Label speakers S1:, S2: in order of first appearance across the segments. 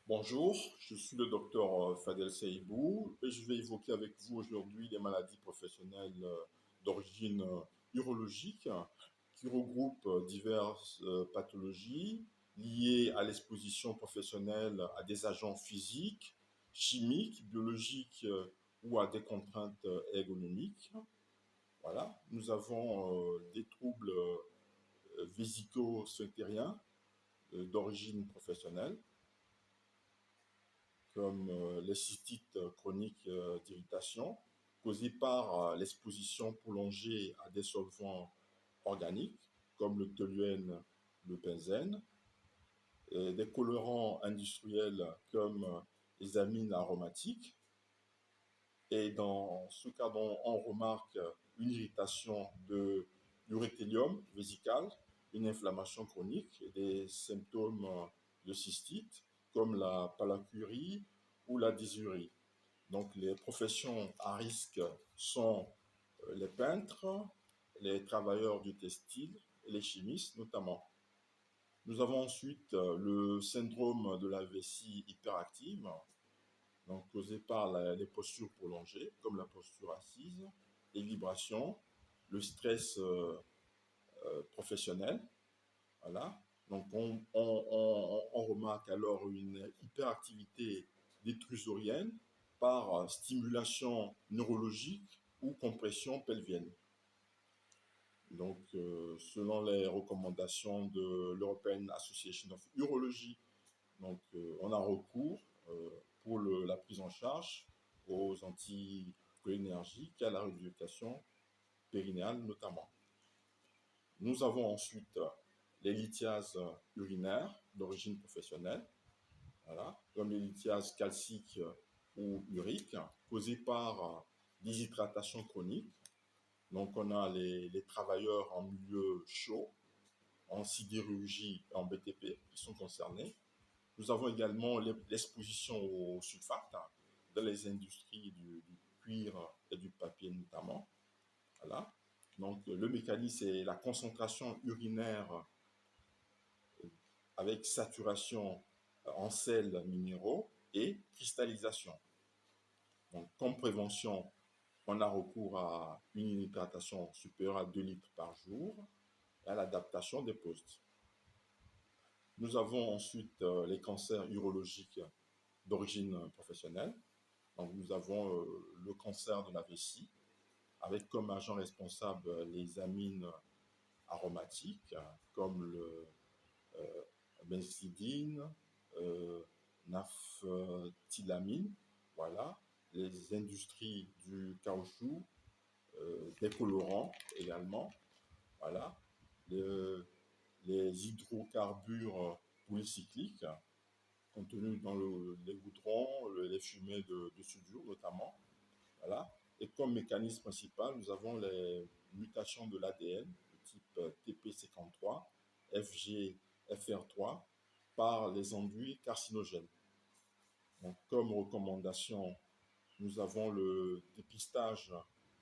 S1: Bonjour, je suis le docteur Fadel Seibou et je vais évoquer avec vous aujourd'hui les maladies professionnelles d'origine urologique qui regroupent diverses pathologies liées à l'exposition professionnelle à des agents physiques, chimiques, biologiques ou à des contraintes ergonomiques. Voilà, nous avons des troubles vésico-sphinctériens d'origine professionnelle comme les cystites chroniques d'irritation causées par l'exposition prolongée à des solvants organiques comme le toluène, le benzène, et des colorants industriels comme les amines aromatiques. Et dans ce cas, on remarque une irritation de l'urothélium vésical, une inflammation chronique et des symptômes de cystite comme la palacurie ou la dysurie. Donc les professions à risque sont les peintres, les travailleurs du textile et les chimistes notamment. Nous avons ensuite le syndrome de la vessie hyperactive, donc causé par les postures prolongées, comme la posture assise, les vibrations, le stress professionnel. Voilà. Donc on remarque alors une hyperactivité détrusorienne par stimulation neurologique ou compression pelvienne. Donc, selon les recommandations de l'European Association of Urology, donc, on a recours pour la prise en charge aux anticholinergiques et à la rééducation périnéale notamment. Nous avons ensuite les lithiases urinaires d'origine professionnelle, voilà, comme les lithiases calciques ou uriques, causées par déshydratation chronique. Donc on a les travailleurs en milieu chaud, en sidérurgie et en BTP qui sont concernés. Nous avons également l'exposition au sulfate dans les industries du cuir et du papier notamment. Voilà. Donc le mécanisme est la concentration urinaire avec saturation en sels minéraux et cristallisation. Donc comme prévention, on a recours à une hydratation supérieure à 2 litres par jour et à l'adaptation des postes. Nous avons ensuite les cancers urologiques d'origine professionnelle. Donc, nous avons le cancer de la vessie, avec comme agent responsable les amines aromatiques, comme le benzidine, naphthylamine, voilà, les industries du caoutchouc, des colorants également, voilà, le- les hydrocarbures polycycliques contenus dans les goudrons, les fumées de soudure notamment. Voilà. Et comme mécanisme principal, nous avons les mutations de l'ADN de type TP53, FGFR3 par les enduits carcinogènes. Donc, comme recommandation, nous avons le dépistage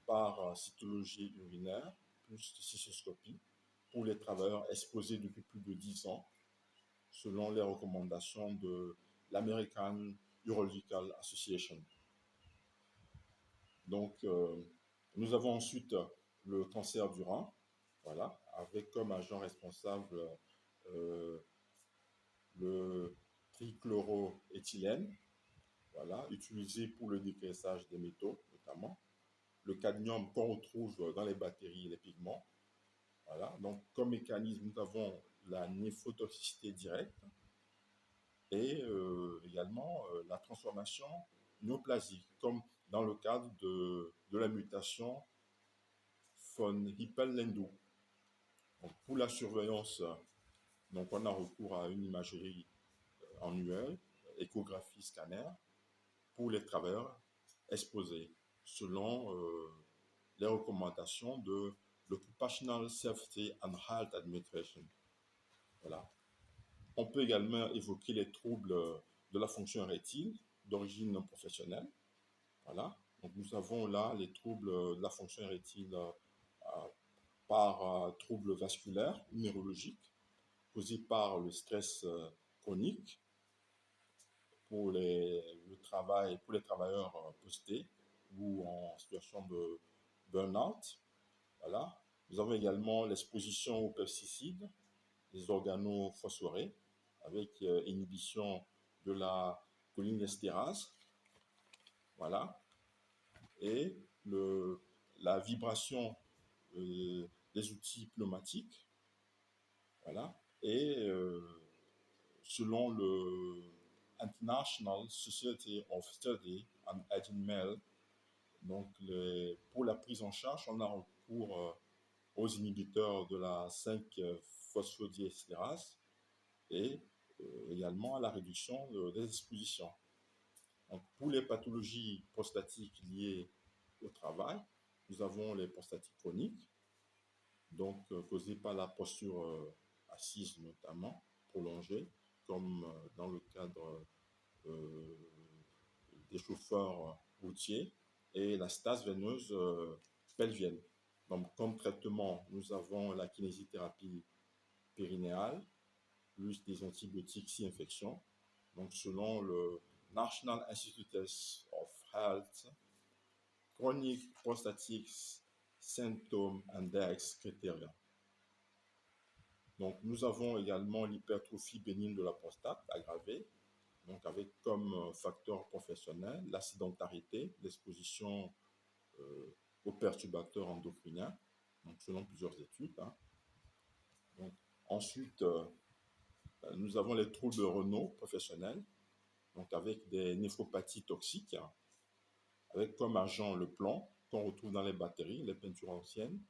S1: par cytologie urinaire plus cystoscopie pour les travailleurs exposés depuis plus de 10 ans, selon les recommandations de l'American Urological Association. Donc, nous avons ensuite le cancer du rein, voilà, avec comme agent responsable euh, le trichloroéthylène, voilà, utilisé pour le dégraissage des métaux notamment, le cadmium qu'on retrouve dans les batteries et les pigments. Voilà. Donc, comme mécanisme, nous avons la néphrotoxicité directe et également la transformation néoplasique, comme dans le cadre de la mutation von Hippel-Lindau. Pour la surveillance, donc on a recours à une imagerie en UL, échographie scanner, pour les travailleurs exposés, selon les recommandations de l'Occupational Safety and Health Administration. Voilà. On peut également évoquer les troubles de la fonction érectile d'origine professionnelle. Voilà. Donc nous avons là les troubles de la fonction érectile par troubles vasculaires neurologiques causés par le stress chronique, pour le travail, pour les travailleurs postés ou en situation de burn-out. Voilà. Nous avons également l'exposition aux pesticides, les organophosphorés, avec inhibition de la cholinestérase. Voilà. Et la vibration des outils pneumatiques. Voilà. Et selon le International Society of Study on Aging Male, donc pour la prise en charge, on a recours aux inhibiteurs de la 5-phosphodiesterase et également à la réduction des expositions. Donc, pour les pathologies prostatiques liées au travail, nous avons les prostatites chroniques, donc causées par la posture assise notamment, prolongée, comme dans le cadre des chauffeurs routiers, et la stase veineuse pelvienne. Donc, comme traitement, nous avons la kinésithérapie périnéale, plus des antibiotiques si infection. Donc, selon le National Institute of Health, Chronic Prostatic Symptom Index Criteria. Donc, nous avons également l'hypertrophie bénigne de la prostate aggravée, donc avec comme facteur professionnel la sédentarité, l'exposition aux perturbateurs endocriniens, donc selon plusieurs études. Donc, ensuite, nous avons les troubles rénaux professionnels, donc avec des néphropathies toxiques, avec comme agent le plomb qu'on retrouve dans les batteries, les peintures anciennes,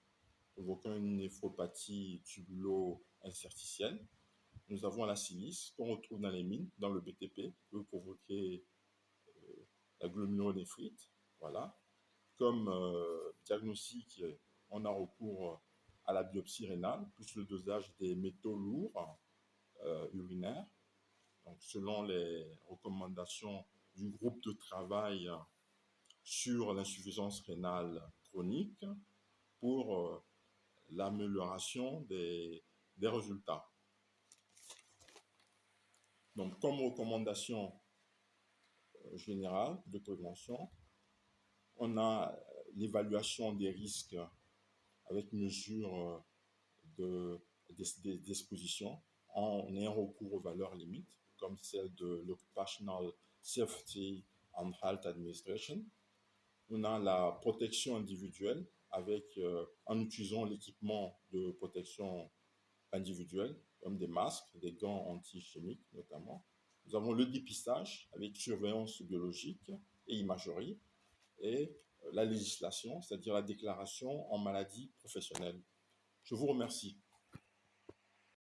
S1: provoquant une néphropathie tubulo-interstitielle. Nous avons la silice qu'on retrouve dans les mines, dans le BTP, qui peut provoquer la glomérulonéphrite. Voilà. Comme diagnostic, on a recours à la biopsie rénale, plus le dosage des métaux lourds urinaires. Donc, selon les recommandations du groupe de travail sur l'insuffisance rénale chronique pour l'amélioration des résultats. Donc, comme recommandation générale de prévention, on a l'évaluation des risques avec mesure d'exposition en ayant recours aux valeurs limites, comme celle de l'Occupational Safety and Health Administration. On a la protection individuelle en utilisant l'équipement de protection individuelle, comme des masques, des gants anti-chimiques notamment. Nous avons le dépistage avec surveillance biologique et imagerie, et la législation, c'est-à-dire la déclaration en maladie professionnelle. Je vous remercie.